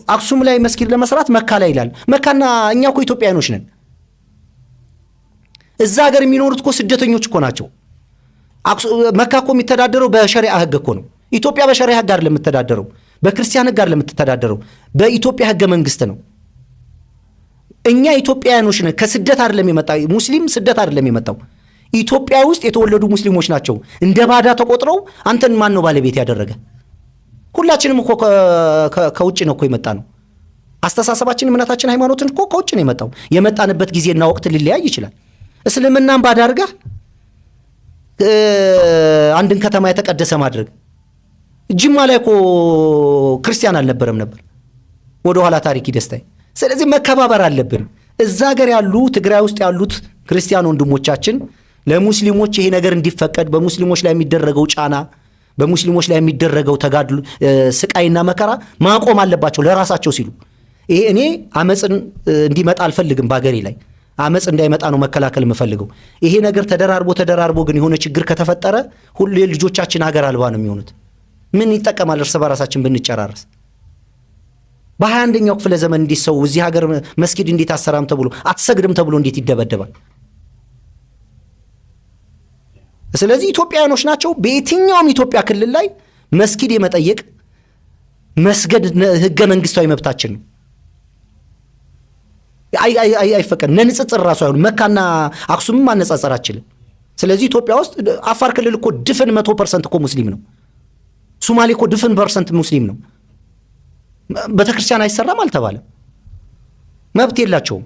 አክሱም ላይ መስጊድ ለመስራት መካ ላይ ይላል። መካና እኛ እኮ ኢትዮጵያኖች ነን። እዛ ሀገር የሚኖሩት እኮ ስደተኞች እኮ ናቸው። መካ እኮ የሚተዳደረው በሸሪዓ ህግ እኮ ነው። ኢትዮጵያ በሸሪዓ ህግ አይደለም የምትተዳደረው፣ በክርስቲያን ህግ አይደለም የምትተዳደረው፣ በኢትዮጵያ ህገ መንግስት ነው። እኛ ኢትዮጵያኖች ነን። ከስደት አይደለም የመጣው ሙስሊም፣ ስደት አይደለም የመጣው። ኢትዮጵያ ውስጥ የተወለዱ ሙስሊሞች ናቸው እንደ ባዳ ተቆጥረው አንተን ማን ነው ባለቤት ያደረገ? ሁላችንም እኮ ከውጭ ነው እኮ የመጣ ነው። አስተሳሰባችን፣ እምነታችን፣ ሃይማኖትን እኮ ከውጭ ነው የመጣው። የመጣንበት ጊዜና ወቅት ሊለያይ ይችላል። እስልምናን ባዳ አድርገህ አንድን ከተማ የተቀደሰ ማድረግ። ጅማ ላይ እኮ ክርስቲያን አልነበረም ነበር፣ ወደ ኋላ ታሪክ ይደስታይ። ስለዚህ መከባበር አለብን። እዛ ሀገር ያሉ ትግራይ ውስጥ ያሉት ክርስቲያን ወንድሞቻችን ለሙስሊሞች ይሄ ነገር እንዲፈቀድ፣ በሙስሊሞች ላይ የሚደረገው ጫና፣ በሙስሊሞች ላይ የሚደረገው ተጋድሎ፣ ስቃይና መከራ ማቆም አለባቸው ለራሳቸው ሲሉ። ይሄ እኔ አመጽን እንዲመጣ አልፈልግም። በአገሬ ላይ አመጽ እንዳይመጣ ነው መከላከል የምፈልገው። ይሄ ነገር ተደራርቦ ግን የሆነ ችግር ከተፈጠረ ሁሉ ልጆቻችን ሀገር አልባ ነው የሚሆኑት። ምን ይጠቀማል እርስ በራሳችን ብንጨራረስ? በ21ኛው ክፍለ ዘመን እንዴት ሰው እዚህ ሀገር መስጊድ እንዴት አሰራም ተብሎ አትሰግድም ተብሎ እንዴት ይደበደባል? ስለዚህ ኢትዮጵያውያኖች ናቸው። በየትኛውም ኢትዮጵያ ክልል ላይ መስጊድ የመጠየቅ መስገድ ህገ መንግስታዊ መብታችን ነው። አይፈቀድ ለንጽጽር ራሱ አይሆን። መካና አክሱምም ማነጻጸር አችልም። ስለዚህ ኢትዮጵያ ውስጥ አፋር ክልል እኮ ድፍን 100% እኮ ሙስሊም ነው። ሶማሌ እኮ ድፍን % ሙስሊም ነው። ቤተክርስቲያን አይሰራም አልተባለም። መብት የላቸውም።